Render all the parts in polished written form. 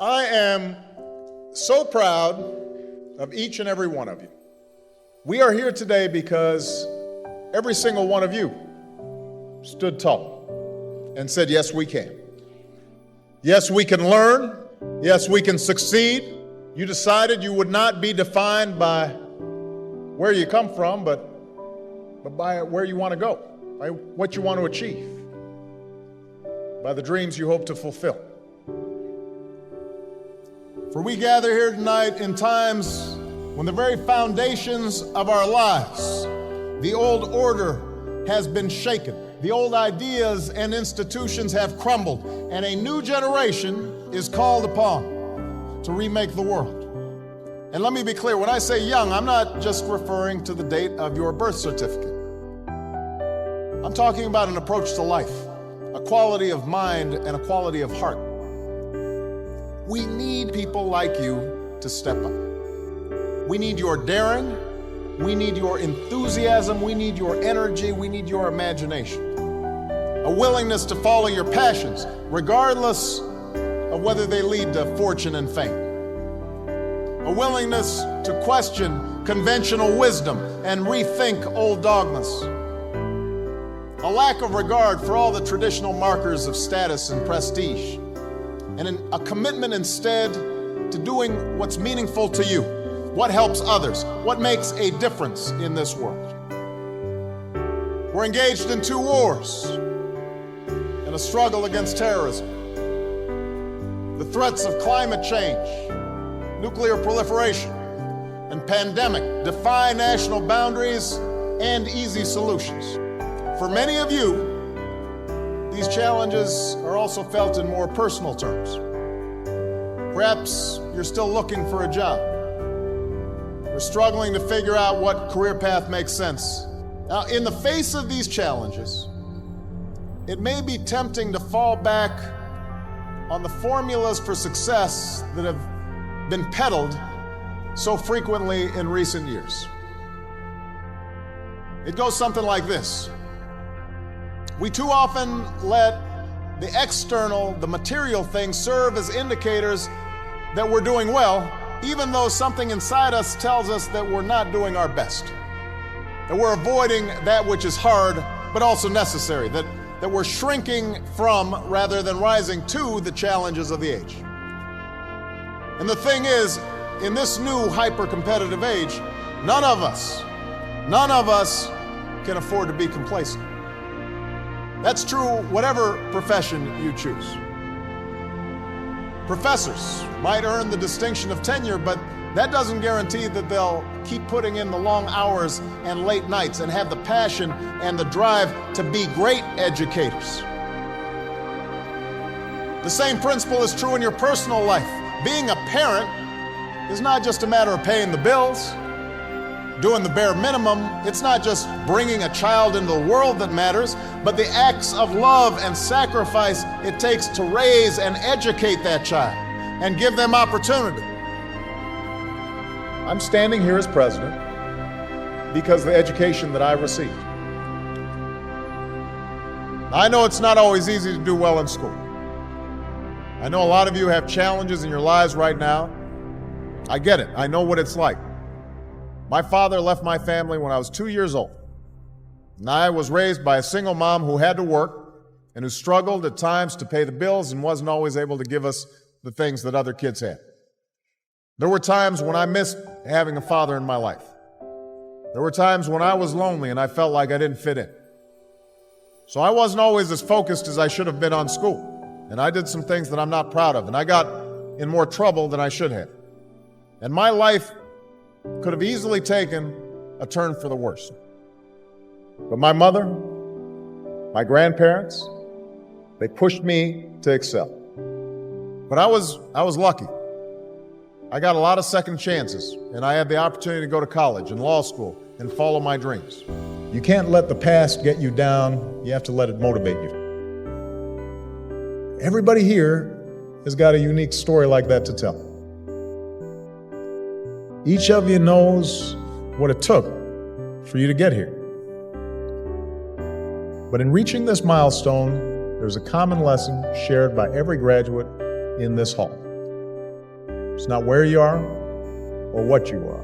I am so proud of each and every one of you. We are here today because every single one of you stood tall and said, yes, we can. Yes, we can learn. Yes, we can succeed. You decided you would not be defined by where you come from, but by where you want to go, by what you want to achieve, by the dreams you hope to fulfill. For we gather here tonight in times when the very foundations of our lives, the old order has been shaken. The old ideas and institutions have crumbled, and a new generation is called upon to remake the world. And let me be clear, when I say young, I'm not just referring to the date of your birth certificate. I'm talking about an approach to life, a quality of mind and a quality of heart. We need people like you to step up. We need your daring, we need your enthusiasm, we need your energy, we need your imagination. A willingness to follow your passions, regardless of whether they lead to fortune and fame. A willingness to question conventional wisdom and rethink old dogmas. A lack of regard for all the traditional markers of status and prestige. And a commitment instead to doing what's meaningful to you, what helps others, what makes a difference in this world. We're engaged in 2 wars and a struggle against terrorism. The threats of climate change, nuclear proliferation, and pandemic defy national boundaries and easy solutions. For many of you, these challenges are also felt in more personal terms. Perhaps you're still looking for a job. You're struggling to figure out what career path makes sense. Now, in the face of these challenges, it may be tempting to fall back on the formulas for success that have been peddled so frequently in recent years. It goes something like this. We too often let the external, the material things serve as indicators that we're doing well, even though something inside us tells us that we're not doing our best, that we're avoiding that which is hard but also necessary, that we're shrinking from rather than rising to the challenges of the age. And the thing is, in this new hyper-competitive age, none of us can afford to be complacent. That's true whatever profession you choose. Professors might earn the distinction of tenure, but that doesn't guarantee that they'll keep putting in the long hours and late nights and have the passion and the drive to be great educators. The same principle is true in your personal life. Being a parent is not just a matter of paying the bills, doing the bare minimum. It's not just bringing a child into the world that matters, but the acts of love and sacrifice it takes to raise and educate that child and give them opportunity. I'm standing here as president because of the education that I received. I know it's not always easy to do well in school. I know a lot of you have challenges in your lives right now. I get it. I know what it's like. My father left my family when I was 2 years old, and I was raised by a single mom who had to work and who struggled at times to pay the bills and wasn't always able to give us the things that other kids had. There were times when I missed having a father in my life. There were times when I was lonely and I felt like I didn't fit in. So I wasn't always as focused as I should have been on school, and I did some things that I'm not proud of, and I got in more trouble than I should have. And my life could have easily taken a turn for the worse. But my mother, my grandparents, they pushed me to excel. But I was lucky. I got a lot of second chances, and I had the opportunity to go to college and law school and follow my dreams. You can't let the past get you down. You have to let it motivate you. Everybody here has got a unique story like that to tell. Each of you knows what it took for you to get here. But in reaching this milestone, there's a common lesson shared by every graduate in this hall. It's not where you are or what you are.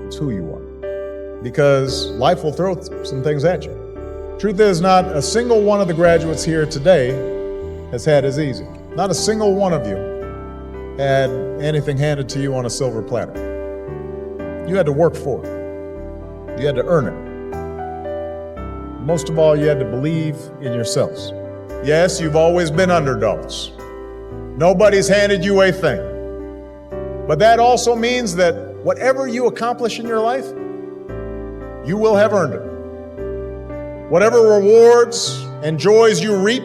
It's who you are. Because life will throw some things at you. Truth is, not a single one of the graduates here today has had as easy. Not a single one of you had anything handed to you on a silver platter. You had to work for it. You had to earn it. Most of all, you had to believe in yourselves. Yes, you've always been underdogs. Nobody's handed you a thing. But that also means that whatever you accomplish in your life, you will have earned it. Whatever rewards and joys you reap,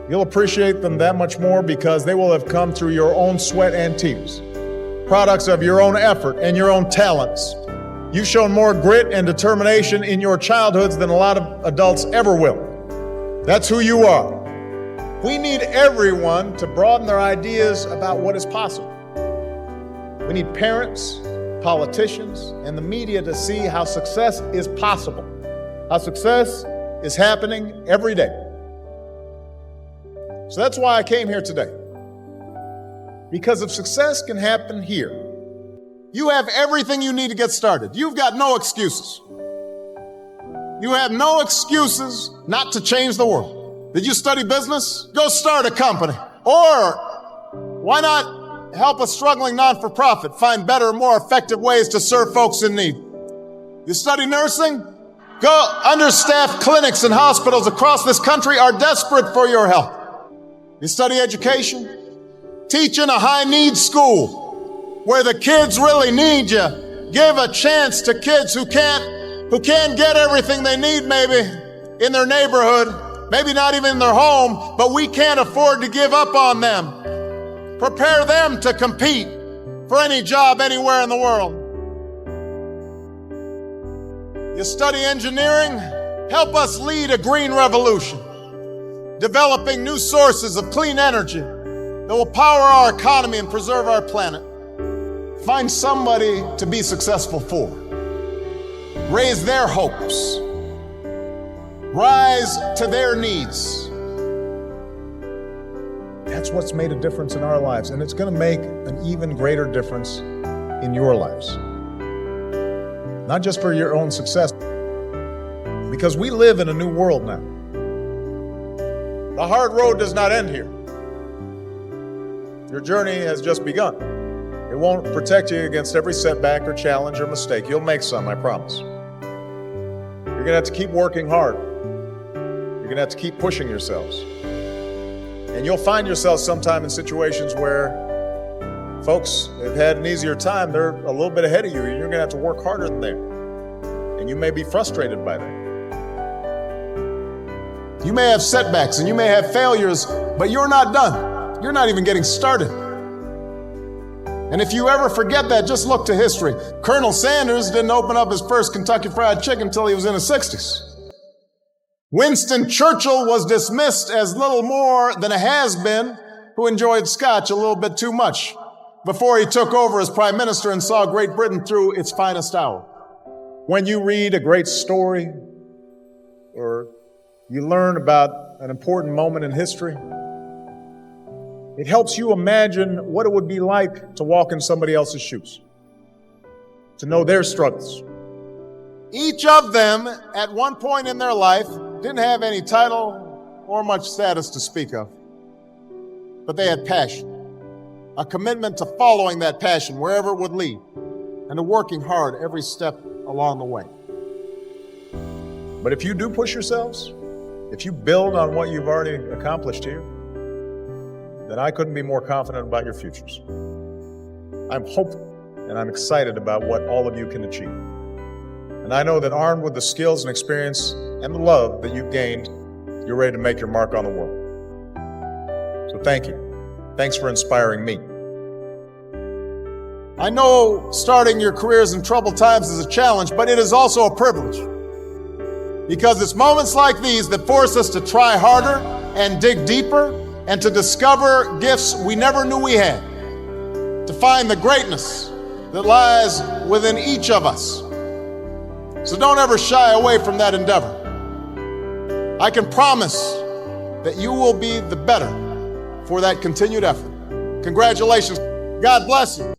you'll appreciate them that much more because they will have come through your own sweat and tears, products of your own effort and your own talents. You've shown more grit and determination in your childhoods than a lot of adults ever will. That's who you are. We need everyone to broaden their ideas about what is possible. We need parents, politicians, and the media to see how success is possible, how success is happening every day. So that's why I came here today. Because if success can happen here, you have everything you need to get started. You've got no excuses. You have no excuses not to change the world. Did you study business? Go start a company. Or why not help a struggling non-for-profit find better, more effective ways to serve folks in need? You study nursing? Go. Understaffed clinics and hospitals across this country are desperate for your help. You study education? Teach in a high-need school where the kids really need you. Give a chance to kids who can't get everything they need maybe in their neighborhood, maybe not even in their home, but we can't afford to give up on them. Prepare them to compete for any job anywhere in the world. You study engineering? Help us lead a green revolution, developing new sources of clean energy that will power our economy and preserve our planet. Find somebody to be successful for. Raise their hopes. Rise to their needs. That's what's made a difference in our lives, and it's going to make an even greater difference in your lives. Not just for your own success, because we live in a new world now. The hard road does not end here. Your journey has just begun. It won't protect you against every setback or challenge or mistake. You'll make some, I promise. You're going to have to keep working hard. You're going to have to keep pushing yourselves. And you'll find yourself sometime in situations where folks have had an easier time. They're a little bit ahead of you, and you're going to have to work harder than them. And you may be frustrated by that. You may have setbacks and you may have failures, but you're not done. You're not even getting started. And if you ever forget that, just look to history. Colonel Sanders didn't open up his first Kentucky Fried Chicken until he was in his 60s. Winston Churchill was dismissed as little more than a has-been who enjoyed scotch a little bit too much before he took over as prime minister and saw Great Britain through its finest hour. When you read a great story or you learn about an important moment in history, it helps you imagine what it would be like to walk in somebody else's shoes, to know their struggles. Each of them, at one point in their life, didn't have any title or much status to speak of, but they had passion, a commitment to following that passion wherever it would lead, and to working hard every step along the way. But if you do push yourselves, if you build on what you've already accomplished here, then I couldn't be more confident about your futures. I'm hopeful and I'm excited about what all of you can achieve. And I know that armed with the skills and experience and the love that you've gained, you're ready to make your mark on the world. So thank you. Thanks for inspiring me. I know starting your careers in troubled times is a challenge, but it is also a privilege. Because it's moments like these that force us to try harder and dig deeper and to discover gifts we never knew we had, to find the greatness that lies within each of us. So don't ever shy away from that endeavor. I can promise that you will be the better for that continued effort. Congratulations. God bless you.